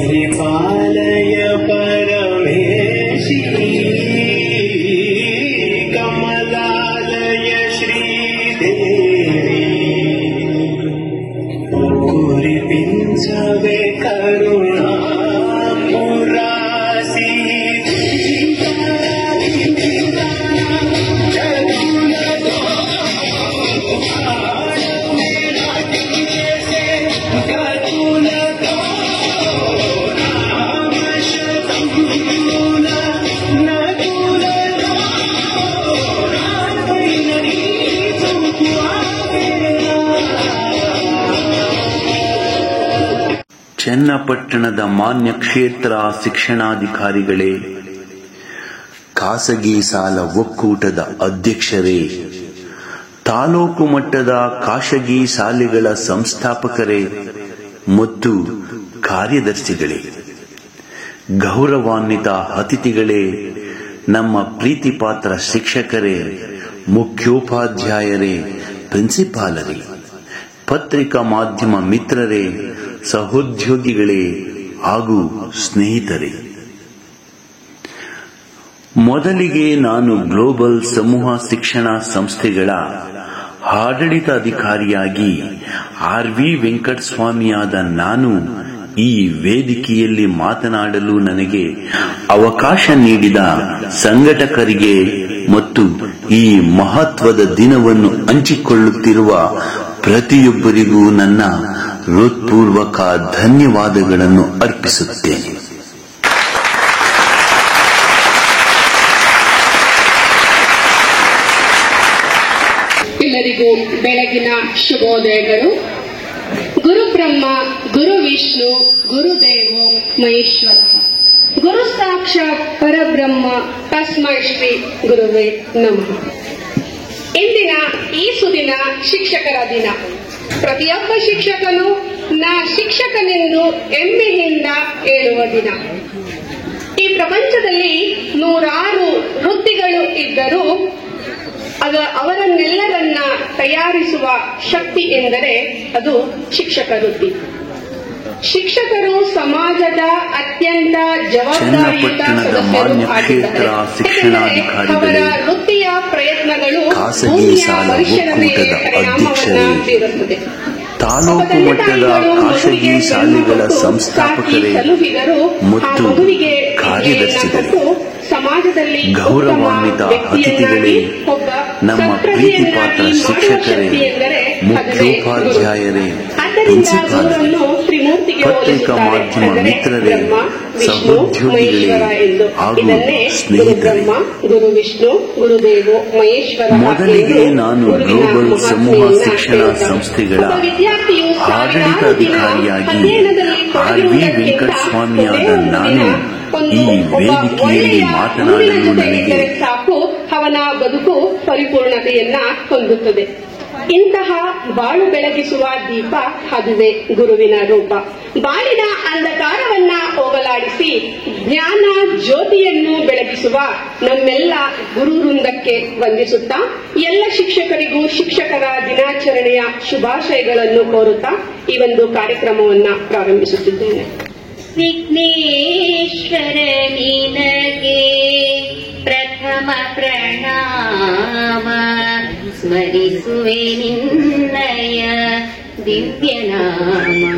परिपालय परमेशी कमलालय श्रीदेवी कुरिपिंचवे करुणा मुरासी ಚನ್ನಪಟ್ಟಣದ ಮಾನ್ಯ ಕ್ಷೇತ್ರ ಶಿಕ್ಷಣಾಧಿಕಾರಿಗಳೇ, ಖಾಸಗಿ ಸಾಲ ಒಕ್ಕೂಟದ ಅಧ್ಯಕ್ಷರೇ, ತಾಲೂಕು ಮಟ್ಟದ ಖಾಸಗಿ ಶಾಲೆಗಳ ಸಂಸ್ಥಾಪಕರೇ ಮತ್ತು ಕಾರ್ಯದರ್ಶಿಗಳೇ, ಗೌರವಾನ್ವಿತ ಅತಿಥಿಗಳೇ, ನಮ್ಮ ಪ್ರೀತಿಪಾತ್ರ ಶಿಕ್ಷಕರೇ, ಮುಖ್ಯೋಪಾಧ್ಯಾಯರೇ, ಪ್ರಿನ್ಸಿಪಾಲರೇ, ಪತ್ರಿಕಾ ಮಾಧ್ಯಮ ಮಿತ್ರರೇ, ಸಹೋದ್ಯೋಗಿಗಳೇ ಹಾಗೂ ಸ್ನೇಹಿತರೇ, ಮೊದಲಿಗೆ ನಾನು ಗ್ಲೋಬಲ್ ಸಮೂಹ ಶಿಕ್ಷಣ ಸಂಸ್ಥೆಗಳ ಆಡಳಿತಾಧಿಕಾರಿಯಾಗಿ ಆರ್.ವಿ. ವೆಂಕಟಸ್ವಾಮಿಯಾದ ನಾನು ಈ ವೇದಿಕೆಯಲ್ಲಿ ಮಾತನಾಡಲು ನನಗೆ ಅವಕಾಶ ನೀಡಿದ ಸಂಘಟಕರಿಗೆ ಮತ್ತು ಈ ಮಹತ್ವದ ದಿನವನ್ನು ಹಂಚಿಕೊಳ್ಳುತ್ತಿರುವ ಪ್ರತಿಯೊಬ್ಬರಿಗೂ ನನ್ನ ಹೃತ್ಪೂರ್ವಕ ಧನ್ಯವಾದಗಳನ್ನು ಅರ್ಪಿಸುತ್ತೇನೆ. ಎಲ್ಲರಿಗೂ ಬೆಳಗಿನ ಶುಭೋದಯಗಳು. ಗುರು ಬ್ರಹ್ಮ, ಗುರು ವಿಷ್ಣು, ಗುರುದೇವೋ ಮಹೇಶ್ವರ, ಗುರು ಸಾಕ್ಷಾತ್ ಪರಬ್ರಹ್ಮ ತಸ್ಮೈ ಶ್ರೀ ಗುರುವೇ ನಮಃ. ಇಂದಿನ ಈ ಸುದಿನ ಶಿಕ್ಷಕರ ದಿನ. ಪ್ರತಿಯೊಬ್ಬ ಶಿಕ್ಷಕನು ನಾ ಶಿಕ್ಷಕನೆಂದು ಹೆಮ್ಮೆಯಿಂದ ಹೇಳುವ ದಿನ. ಈ ಪ್ರಪಂಚದಲ್ಲಿ ನೂರಾರು ವೃತ್ತಿಗಳು ಇದ್ದರೂ ಅವರನ್ನೆಲ್ಲರನ್ನ ತಯಾರಿಸುವ ಶಕ್ತಿ ಎಂದರೆ ಅದು ಶಿಕ್ಷಕ ವೃತ್ತಿ. ಶಿಕ್ಷಕರು ಸಮಾಜದ ಅತ್ಯಂತ ಜವಾಬ್ದಾರಿಯುತ ಸದಸ್ಯರು ಆಗಿದ್ದಾರೆ. ಅವರ ವೃತ್ತಿಯ ಪ್ರಯತ್ನಗಳು ಭೂಮಿಯ ಭವಿಷ್ಯದ ಮೇಲೆ ಪರಿಣಾಮವನ್ನು ಬೀರುತ್ತದೆ. ತಾಲೂಕು ಮಟ್ಟದ ಖಾಸಗಿ ಶಾಲೆಗಳ ಸಂಸ್ಥಾಪಕರೇ ಮತ್ತು ಕಾರ್ಯದರ್ಶಿಗಳೇ, ಗೌರವಾನ್ವಿತ ಅತಿಥಿಗಳೇ, ನಮ್ಮ ಪ್ರೀತಿಪಾತ್ರ ಶಿಕ್ಷಕರೇ, ಮುಖ್ಯೋಪಾಧ್ಯಾಯರೇ, ಪ್ರಿನ್ಸಿಪಾಲರೇ, ಪತ್ರಿಕಾ ಮಾಧ್ಯಮ ಮಿತ್ರರೇ, ಸಹೋದ್ಯೋಗಿಗಳೇ ಹಾಗೂ ಸ್ನೇಹಿತರೇ, ಮೊದಲಿಗೆ ನಾನು ಗ್ಲೋಬಲ್ ಸಮೂಹ ಶಿಕ್ಷಣ ಸಂಸ್ಥೆಗಳ ಆಡಳಿತಾಧಿಕಾರಿಯಾಗಿ ಆರ್.ವಿ. ವೆಂಕಟಸ್ವಾಮಿಯಾದ ನಾನು ಈ ವೇದಿಕೆಯಲ್ಲಿ ಮಾತನಾಡಲು ನನಗೆ ಸಾಕು ಅವನ ಬದುಕು ಪರಿಪೂರ್ಣತೆಯನ್ನ ಹೊಂದುತ್ತದೆ. ಇಂತಹ ಬಾಳು ಬೆಳಗಿಸುವ ದೀಪ ಅದುವೇ ಗುರುವಿನ ರೂಪ. ಬಾಳಿನ ಅಂಧಕಾರವನ್ನ ಹೋಗಲಾಡಿಸಿ ಜ್ಞಾನ ಜ್ಯೋತಿಯನ್ನು ಬೆಳಗಿಸುವ ನಮ್ಮೆಲ್ಲ ಗುರು ವೃಂದಕ್ಕೆ ವಂದಿಸುತ್ತಾ ಎಲ್ಲ ಶಿಕ್ಷಕರಿಗೂ ಶಿಕ್ಷಕರ ದಿನಾಚರಣೆಯ ಶುಭಾಶಯಗಳನ್ನು ಕೋರುತ್ತಾ ಈ ಒಂದು ಕಾರ್ಯಕ್ರಮವನ್ನ ಪ್ರಾರಂಭಿಸುತ್ತಿದ್ದೇನೆ. ವಿಘ್ನೇಶ್ವರ ನಿನಗೆ ಪ್ರಥಮ ಪ್ರಣಾಮ, ಸ್ಮರಿಸುವೆ ನಿನ್ನಯ ದಿವ್ಯನಾಮ.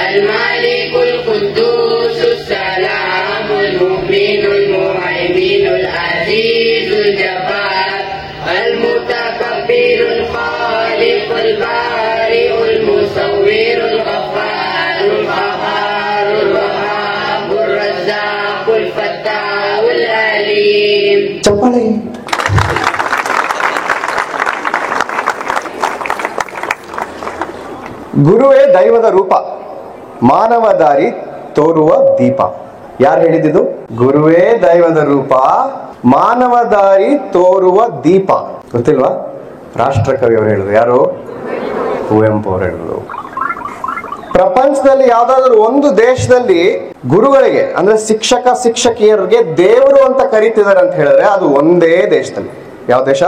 الملك القدوس السلام المؤمن المهيمن العزيز الجبار المتكبر الخالق البارئ المصور الغفار القهار الوهاب الرزاق الفتاح العليم. ಗುರುವೇ ದೈವದ ರೂಪ, ಮಾನವ ದಾರಿ ತೋರುವ ದೀಪ. ಯಾರು ಹೇಳಿದ್ದು? ಗುರುವೇ ದೈವದ ರೂಪ, ಮಾನವ ದಾರಿ ತೋರುವ ದೀಪ. ಗೊತ್ತಿಲ್ವಾ? ರಾಷ್ಟ್ರಕವಿ ಅವರು ಹೇಳಿದ್ರು. ಯಾರು? ಕುವೆಂಪು ಅವರು ಹೇಳಿದ್ರು. ಪ್ರಪಂಚದಲ್ಲಿ ಯಾವ್ದಾದ್ರು ಒಂದು ದೇಶದಲ್ಲಿ ಗುರುಗಳಿಗೆ ಅಂದ್ರೆ ಶಿಕ್ಷಕ ಶಿಕ್ಷಕಿಯರಿಗೆ ದೇವರು ಅಂತ ಕರೀತಿದ್ದಾರೆ ಅಂತ ಹೇಳಿದ್ರೆ ಅದು ಒಂದೇ ದೇಶದಲ್ಲಿ. ಯಾವ ದೇಶ?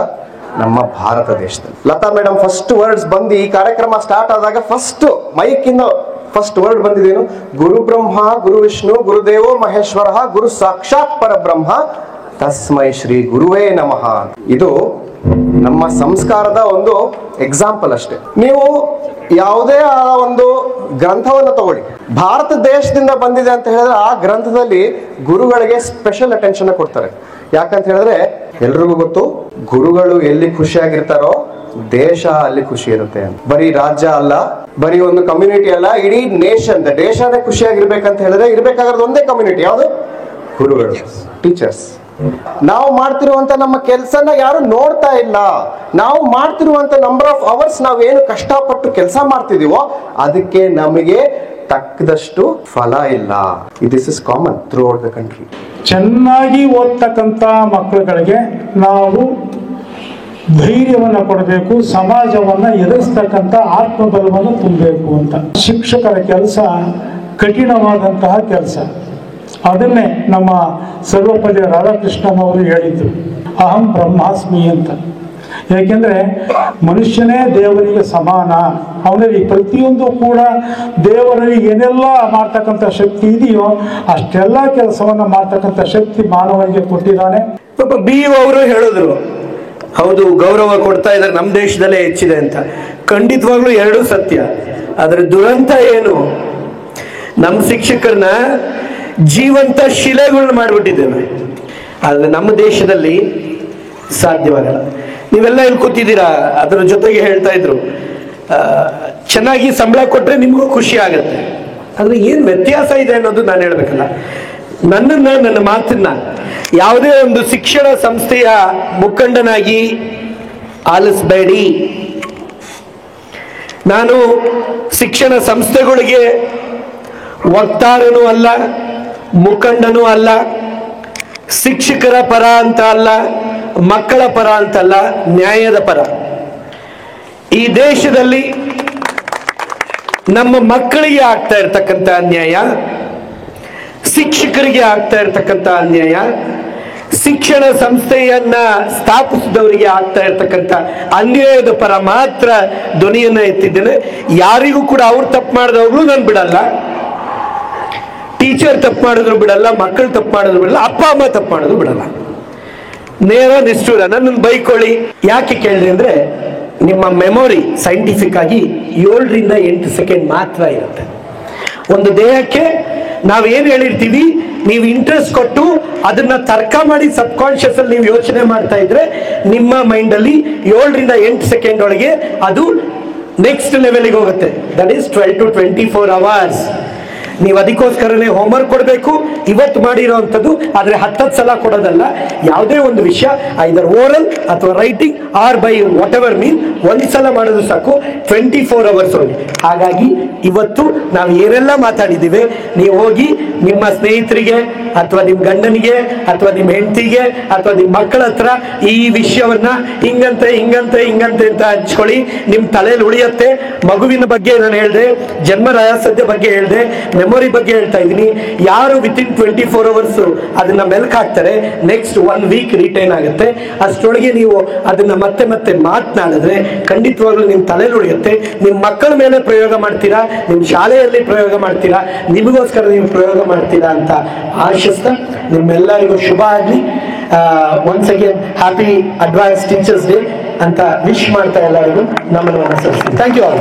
ನಮ್ಮ ಭಾರತ ದೇಶದಲ್ಲಿ. ಲತಾ ಮೇಡಮ್ ಫಸ್ಟ್ ವರ್ಡ್ಸ್ ಬಂದು ಈ ಕಾರ್ಯಕ್ರಮ ಸ್ಟಾರ್ಟ್ ಆದಾಗ ಫಸ್ಟ್ ಮೈಕ್ ಇಂದ ಫಸ್ಟ್ ವರ್ಡ್ ಬಂದಿದ್ದೇನು? ಗುರು ಬ್ರಹ್ಮ ಗುರು ವಿಷ್ಣು ಗುರುದೇವೋ ಮಹೇಶ್ವರ ಗುರು ಸಾಕ್ಷಾತ್ ಪರಬ್ರಹ್ಮ ತಸ್ಮೈ ಶ್ರೀ ಗುರುವೇ ನಮಃ. ಇದು ನಮ್ಮ ಸಂಸ್ಕಾರದ ಒಂದು ಎಕ್ಸಾಂಪಲ್ ಅಷ್ಟೇ. ನೀವು ಯಾವುದೇ ಒಂದು ಗ್ರಂಥವನ್ನು ತಗೊಳ್ಳಿ, ಭಾರತ ದೇಶದಿಂದ ಬಂದಿದೆ ಅಂತ ಹೇಳಿದ್ರೆ ಆ ಗ್ರಂಥದಲ್ಲಿ ಗುರುಗಳಿಗೆ ಸ್ಪೆಷಲ್ ಅಟೆನ್ಷನ್ ಕೊಡ್ತಾರೆ. ಯಾಕಂತ ಹೇಳಿದ್ರೆ ಎಲ್ರಿಗೂ ಗೊತ್ತು, ಗುರುಗಳು ಎಲ್ಲಿ ಖುಷಿಯಾಗಿರ್ತಾರೋ ದೇಶ ಅಲ್ಲಿ ಖುಷಿ ಇರುತ್ತೆ ಅಂತ. ಬರೀ ರಾಜ್ಯ ಅಲ್ಲ, ಬರೀ ಒಂದು ಕಮ್ಯುನಿಟಿ ಅಲ್ಲ, ಇಡೀ ನೇಷನ್ ದೇಶನೇ ಖುಷಿಯಾಗಿರ್ಬೇಕಂತ ಹೇಳಿದ್ರೆ ಇರ್ಬೇಕಾಗಿರೋದು ಒಂದೇ ಕಮ್ಯುನಿಟಿ. ಯಾವುದು? ಗುರುಗಳು, ಟೀಚರ್ಸ್. ನಾವು ಮಾಡ್ತಿರುವಂತ ನಮ್ಮ ಕೆಲಸನ ಯಾರು ನೋಡ್ತಾ ಇಲ್ಲ. ನಾವು ಮಾಡ್ತಿರುವಂತ ನಂಬರ್ ಆಫ್ ಅವರ್ಸ್ ನಾವೇನು ಕಷ್ಟಪಟ್ಟು ಕೆಲಸ ಮಾಡ್ತಿದೀವೋ ಅದಕ್ಕೆ ನಮಗೆ ತಕ್ಕದಷ್ಟು ಫಲ ಇಲ್ಲ. This is common through out the country. ಚೆನ್ನಾಗಿ ಓದ್ತಕ್ಕಂಥ ಮಕ್ಕಳುಗಳಿಗೆ ನಾವು ಧೈರ್ಯವನ್ನು ಕೊಡಬೇಕು, ಸಮಾಜವನ್ನು ಎದುರಿಸ್ತಕ್ಕಂಥ ಆತ್ಮಬಲವನ್ನು ತುಂಬಬೇಕು ಅಂತ. ಶಿಕ್ಷಕರ ಕೆಲಸ ಕಠಿಣವಾದಂತಹ ಕೆಲಸ. ಅದನ್ನೇ ನಮ್ಮ ಸರ್ವಪಲ್ಯ ರಾಧಾಕೃಷ್ಣನ್ ಅವರು ಹೇಳಿದ್ದು, ಅಹಂ ಬ್ರಹ್ಮಾಸ್ಮಿ ಅಂತ. ಯಾಕೆಂದ್ರೆ ಮನುಷ್ಯನೇ ದೇವರಿಗೆ ಸಮಾನ. ಅವನಲ್ಲಿ ಪ್ರತಿಯೊಂದು ಕೂಡ ದೇವರಲ್ಲಿ ಏನೆಲ್ಲ ಮಾಡ್ತಕ್ಕಂಥ ಶಕ್ತಿ ಇದೆಯೋ ಅಷ್ಟೆಲ್ಲ ಕೆಲಸವನ್ನ ಮಾಡ್ತಕ್ಕಂಥ ಶಕ್ತಿ ಮಾನವನಿಗೆ ಕೊಟ್ಟಿದ್ದಾನೆ. ಪಾಪ BU ಅವರು ಹೇಳಿದ್ರು, ಹೌದು ಗೌರವ ಕೊಡ್ತಾ ಇದ್ದಾರೆ, ನಮ್ಮ ದೇಶದಲ್ಲೇ ಹೆಚ್ಚಿದೆ ಅಂತ. ಖಂಡಿತವಾಗ್ಲೂ ಎರಡೂ ಸತ್ಯ. ಆದ್ರೆ ದುರಂತ ಏನು? ನಮ್ಮ ಶಿಕ್ಷಕರನ್ನ ಜೀವಂತ ಶಿಲೆಗಳನ್ನ ಮಾಡಿಬಿಟ್ಟಿದ್ದೇವೆ. ಆದ್ರೆ ನಮ್ಮ ದೇಶದಲ್ಲಿ ಸಾಧ್ಯವಾಗಲ್ಲ. ನೀವೆಲ್ಲ ಇಲ್ಲಿ ಕೂತಿದ್ದೀರಾ, ಅದರ ಜೊತೆಗೆ ಹೇಳ್ತಾ ಇದ್ರು ಚೆನ್ನಾಗಿ ಸಂಬಳ ಕೊಟ್ರೆ ನಿಮಗೂ ಖುಷಿ ಆಗತ್ತೆ. ಆದ್ರೆ ಏನ್ ವ್ಯತ್ಯಾಸ ಇದೆ ಅನ್ನೋದು ನಾನು ಹೇಳ್ಬೇಕಲ್ಲ. ನನ್ನ ಮಾತನ್ನ ಯಾವುದೇ ಒಂದು ಶಿಕ್ಷಣ ಸಂಸ್ಥೆಯ ಮುಖಂಡನಾಗಿ ಆಲಿಸಬೇಡಿ. ನಾನು ಶಿಕ್ಷಣ ಸಂಸ್ಥೆಗಳಿಗೆ ವಕ್ತಾರನೂ ಅಲ್ಲ, ಮುಖಂಡನೂ ಅಲ್ಲ, ಶಿಕ್ಷಕರ ಪರ ಅಂತ ಅಲ್ಲ, ಮಕ್ಕಳ ಪರ ಅಂತಲ್ಲ, ನ್ಯಾಯದ ಪರ. ಈ ದೇಶದಲ್ಲಿ ನಮ್ಮ ಮಕ್ಕಳಿಗೆ ಆಗ್ತಾ ಇರ್ತಕ್ಕಂಥ ಅನ್ಯಾಯ, ಶಿಕ್ಷಕರಿಗೆ ಆಗ್ತಾ ಇರ್ತಕ್ಕಂಥ ಅನ್ಯಾಯ, ಶಿಕ್ಷಣ ಸಂಸ್ಥೆಯನ್ನ ಸ್ಥಾಪಿಸಿದವರಿಗೆ ಆಗ್ತಾ ಇರ್ತಕ್ಕಂಥ ಅನ್ಯಾಯದ ಪರ ಮಾತ್ರ ಧ್ವನಿಯನ್ನ ಎತ್ತಿದ್ದೇನೆ. ಯಾರಿಗೂ ಕೂಡ ಅವ್ರು ತಪ್ಪು ಮಾಡಿದವ್ರು ನಾನು ಬಿಡಲ್ಲ. ಟೀಚರ್ ತಪ್ಪು ಮಾಡಿದ್ರು ಬಿಡಲ್ಲ, ಮಕ್ಕಳು ತಪ್ಪು ಮಾಡಿದ್ರು ಬಿಡಲ್ಲ, ಅಪ್ಪ ಅಮ್ಮ ತಪ್ಪು ಮಾಡಿದ್ರು ಬಿಡಲ್ಲ. ನೇರ ನಿಷ್ಠೂರ. ನನ್ನನ್ನು ಬೈಕೊಳ್ಳಿ. ಯಾಕೆ ಕೇಳಿದ್ರೆ ಅಂದ್ರೆ ನಿಮ್ಮ ಮೆಮೊರಿ ಸೈಂಟಿಫಿಕ್ ಆಗಿ 7 ರಿಂದ 8 ಸೆಕೆಂಡ್ ಮಾತ್ರ ಇರುತ್ತೆ. ಒಂದು ದೇಹಕ್ಕೆ ನಾವೇನ್ ಹೇಳಿರ್ತೀವಿ, ನೀವು ಇಂಟ್ರೆಸ್ಟ್ ಕೊಟ್ಟು ಅದನ್ನ ತರ್ಕ ಮಾಡಿ ಸಬ್ ಕಾನ್ಶಿಯಸ್ ಅಲ್ಲಿ ನೀವು ಯೋಚನೆ ಮಾಡ್ತಾ ಇದ್ರೆ ನಿಮ್ಮ ಮೈಂಡ್ ಅಲ್ಲಿ 7 ರಿಂದ 8 ಸೆಕೆಂಡ್ ಒಳಗೆ ಅದು ನೆಕ್ಸ್ಟ್ ಲೆವೆಲ್ಗೆ ಹೋಗುತ್ತೆ. That is 12 to 24 hours. ನೀವು ಅದಕ್ಕೋಸ್ಕರನೇ ಹೋಮ್ವರ್ಕ್ ಕೊಡಬೇಕು. ಇವತ್ತು ಮಾಡಿರೋವಂಥದ್ದು ಆದ್ರೆ 10 ಸಲ ಕೊಡೋದಲ್ಲ. ಯಾವುದೇ ಒಂದು ವಿಷಯ ಐದರ್ ಓರಲ್ ಅಥವಾ writing or by whatever mean ಒಂದ್ಸಲ ಮಾಡೋದು ಸಾಕು, 24 hours ಹೋಗಿ. ಹಾಗಾಗಿ ಇವತ್ತು ನಾವು ಏನೆಲ್ಲ ಮಾತಾಡಿದ್ದೀವಿ, ನೀವು ಹೋಗಿ ನಿಮ್ಮ ಸ್ನೇಹಿತರಿಗೆ ಅಥವಾ ನಿಮ್ಮ ಗಂಡನಿಗೆ ಅಥವಾ ನಿಮ್ಮ ಹೆಂಡತಿಗೆ ಅಥವಾ ನಿಮ್ಮ ಮಕ್ಕಳ ಹತ್ರ ಈ ವಿಷಯವನ್ನ ಹಿಂಗಂತೆ ಹಿಂಗಂತೆ ಹಿಂಗಂತೆ ಅಂತ ಹಂಚ್ಕೊಳ್ಳಿ. ನಿಮ್ ತಲೆಯಲ್ಲಿ ಉಳಿಯತ್ತೆ. ಮಗುವಿನ ಬಗ್ಗೆ ನಾನು ಹೇಳಿದೆ, ಜನ್ಮ ರಹಸ್ಯದ ಬಗ್ಗೆ ಹೇಳಿದೆ, ಮೆಮೊರಿ ಬಗ್ಗೆ ಹೇಳ್ತಾ ಇದ್ದೀನಿ. ಯಾರು ವಿತಿನ್ 24 hours ಅದನ್ನ ಮೆಲ್ಕ್ ಹಾಕ್ತಾರೆ, ನೆಕ್ಸ್ಟ್ 1 week ರಿಟೈನ್ ಆಗುತ್ತೆ. ಅಷ್ಟರೊಳಗೆ ನೀವು ಅದನ್ನ ಮತ್ತೆ ಮತ್ತೆ ಮಾತನಾಡಿದ್ರೆ ಖಂಡಿತವಾಗ್ಲೂ ನಿಮ್ ತಲೆಯಲ್ಲಿ ಉಳಿಯುತ್ತೆ. ನಿಮ್ ಮಕ್ಕಳ ಮೇಲೆ ಪ್ರಯೋಗ ಮಾಡ್ತೀರಾ, ನಿಮ್ ಶಾಲೆಯಲ್ಲಿ ಪ್ರಯೋಗ ಮಾಡ್ತೀರಾ, ನಿಮಗೋಸ್ಕರ ನೀವು ಪ್ರಯೋಗ ಮಾಡ್ತೀರಾ ಅಂತ ಆಶಿಸ್ತಾ ನಿಮ್ಮೆಲ್ಲರಿಗೂ ಶುಭ ಆಗ್ಲಿ. Once again happy advance teachers day ಅಂತ ವಿಶ್ ಮಾಡ್ತಾ ಎಲ್ಲರಿಗೂ ನಮ್ಮನ್ನು ಅನುಸರಿಸ್ತೀನಿ. Thank you all.